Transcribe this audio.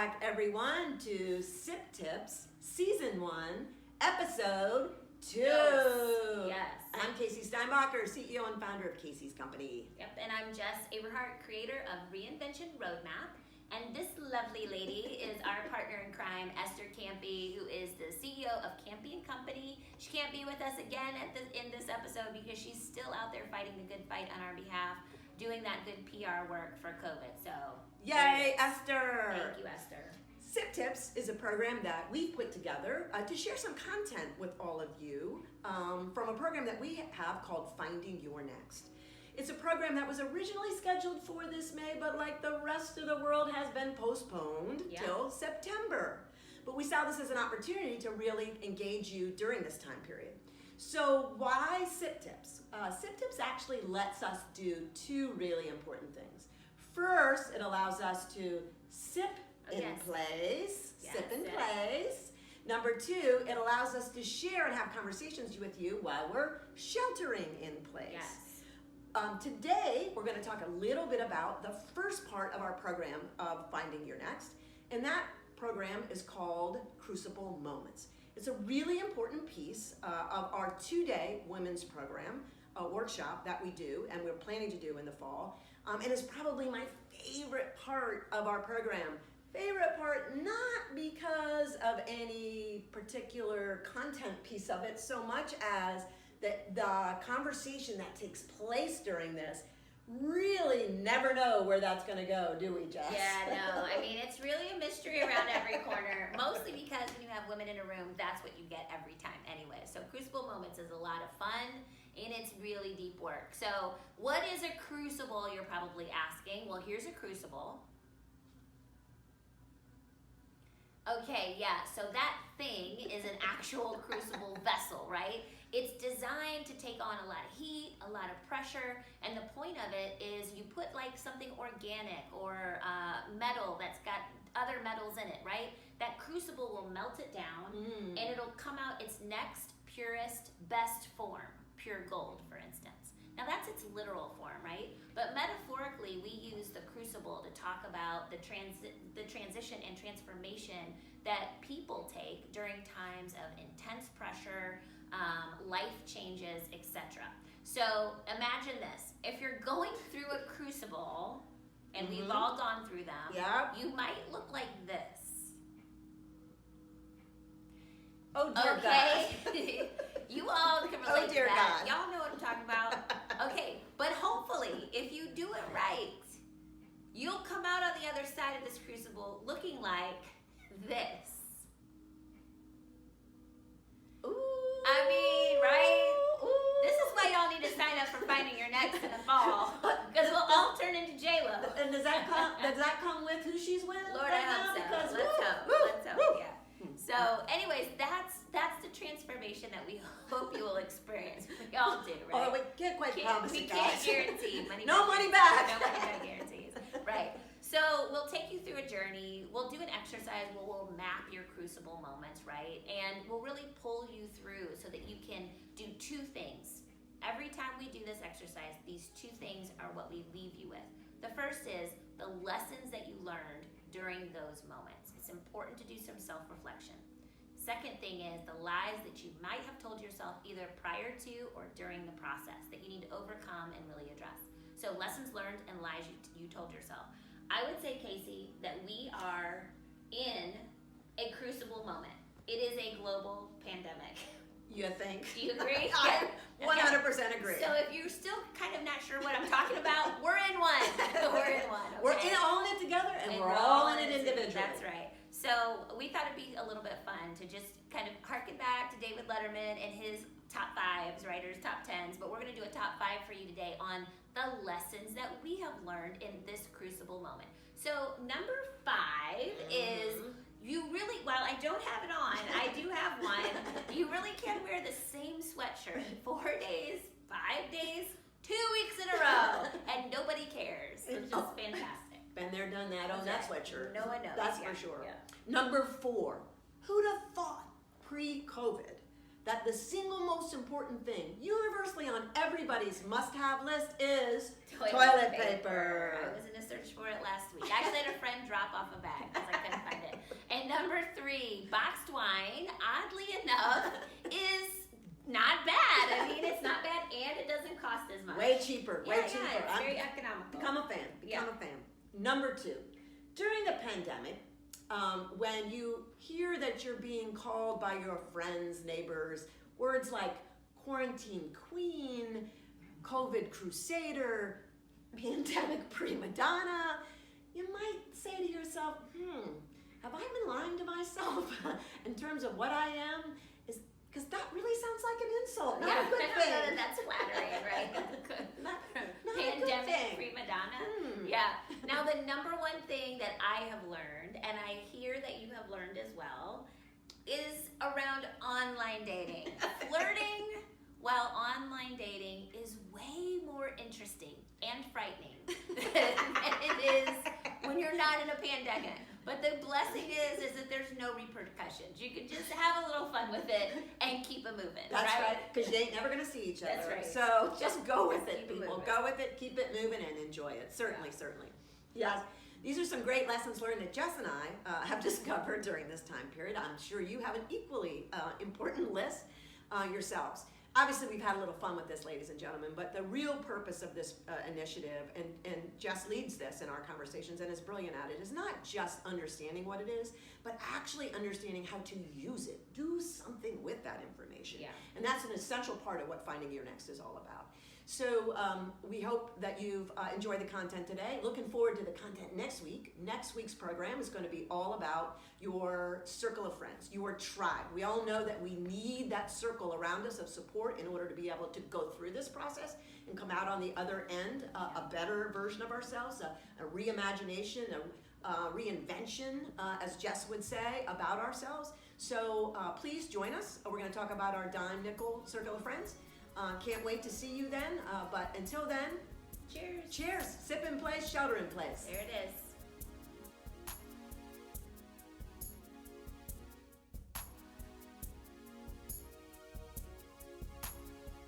back, everyone, to Sip Tips, Season 1, Episode 2. Yes. I'm Casey Steinbacher, CEO and founder of Casey's Company. Yep, and I'm Jess Aberhart, creator of Reinvention Roadmap. And this lovely lady is our partner in crime, Esther Campy, who is the CEO of Campy & Company. She can't be with us again in this episode because she's still out there fighting the good fight on our behalf, doing that good PR work for COVID. So, yay, Esther! Thank you, Esther. Sip Tips is a program that we've put together to share some content with all of you from a program that we have called Finding Your Next. It's a program that was originally scheduled for this May, but like the rest of the world has been postponed till September. But we saw this as an opportunity to really engage you during this time period. So why Sip Tips? Sip Tips actually lets us do two really important things. First, it allows us to sip in place. Number two, it allows us to share and have conversations with you while we're sheltering in place. Yes. Today, we're going to talk a little bit about the first part of our program of Finding Your Next, and that program is called Crucible Moments. It's a really important piece of our two-day women's program, a workshop that we do and we're planning to do in the fall, and it's probably my favorite part of our program. Favorite part, not because of any particular content piece of it, so much as the conversation that takes place during this. Really never know where that's going to go, do we, Jess? Yeah, no. I mean, it's really a mystery around every corner, mostly because when you have women in a room, that's what you get every time anyway. So Crucible Moments is a lot of fun, and it's really deep work. So what is a crucible, you're probably asking? Well, here's a crucible. Okay, yeah, so that thing is an actual crucible vessel, right? It's designed to take on a lot of heat, a lot of pressure, and the point of it is you put like something organic or metal that's got other metals in it, right? That crucible will melt it down and it'll come out its next, purest, best form, pure gold, for instance. Now that's its literal form, right? But metaphorically, we use the crucible to talk about the transition and transformation that people take during times of intense pressure, life changes, etc. So imagine this. If you're going through a crucible, and we've all gone through them, you might look like this. Oh dear God. You all can relate to that. God. Y'all know what I'm talking about. Okay, but hopefully, if you do it right, you'll come out on the other side of this crucible looking like this. Ooh. I mean, right? Ooh. This is why y'all need to sign up for Finding Your Next in the fall, because we'll all turn into J-Lo. And does that come with who she's with? Lord, I hope so. Because, Let's hope, yeah. So, anyways, that's the transformation that we hope you will experience. We all do, right? Oh, we can't quite promise We it, can't guys. guarantee money. No money back. No money back guarantees. Right. So we'll take you through a journey. We'll do an exercise where we'll map your crucible moments, right? And we'll really pull you through so that you can do two things. Every time we do this exercise, these two things are what we leave you with. The first is the lessons that you learned during those moments. It's important to do some self-reflection. Second thing is the lies that you might have told yourself either prior to or during the process that you need to overcome and really address. So lessons learned and lies you told yourself. I would say, Casey, that we are in a crucible moment. It is a global pandemic. You think? Do you agree? I 100% agree. So if you're still kind of not sure what I'm talking about, we're in one. We're in one. Okay? We're all in it together, and we're all in it individually. That's right. So we thought it'd be a little bit fun to just kind of harken back to David Letterman and his top fives, right, or his top tens, but we're going to do a top five for you today on the lessons that we have learned in this crucible moment. So number 5 is you really, while I don't have it on, I do have one. You really can wear the same sweatshirt 4 days, 5 days, 2 weeks in a row, and nobody cares. It's just fantastic. Been there, done that on that sweatshirt. No one knows. That's for sure. Yeah. Number 4, who'd have thought pre-COVID that the single most important thing, universally on everybody's must-have list, is toilet paper. I was in a search for it last week. I actually had a friend drop off a bag because I couldn't find it. And number 3, boxed wine, oddly enough, is not bad. I mean, it's not bad, and it doesn't cost as much. Way cheaper, way cheaper. Yeah, it's very economical. Become a fan, become a fan. Number 2, during the pandemic, when you hear that you're being called by your friends, neighbors, words like quarantine queen, COVID crusader, pandemic prima donna, you might say to yourself, have I been lying to myself in terms of what I am? Because that really sounds like an insult, not a good thing. That's flattering, right? Not Pandemic a good thing. prima donna. Yeah. Now the number one thing that I have learned, and I hear that you have learned as well, is around online dating. Flirting while online dating is way more interesting and frightening than it is when you're not in a pandemic. But the blessing is that there's no repercussions. You can just have a little fun with it and keep it moving. That's right, because you ain't never going to see each other. That's right. So just go with it, Keep it people. moving. Go with it, keep it moving, and enjoy it. Certainly, certainly. Yes, these are some great lessons learned that Jess and I have discovered during this time period. I'm sure you have an equally important list yourselves. Obviously, we've had a little fun with this, ladies and gentlemen, but the real purpose of this initiative, and Jess leads this in our conversations and is brilliant at it, is not just understanding what it is, but actually understanding how to use it. Do something with that information. Yeah. And that's an essential part of what Finding Your Next is all about. So we hope that you've enjoyed the content today. Looking forward to the content next week. Next week's program is going to be all about your circle of friends, your tribe. We all know that we need that circle around us of support in order to be able to go through this process and come out on the other end a better version of ourselves, a reimagination, a reinvention, as Jess would say, about ourselves. So please join us. We're going to talk about our dime nickel circle of friends. Can't wait to see you then, but until then, Cheers. Cheers. Sip in place, shelter in place. There it is.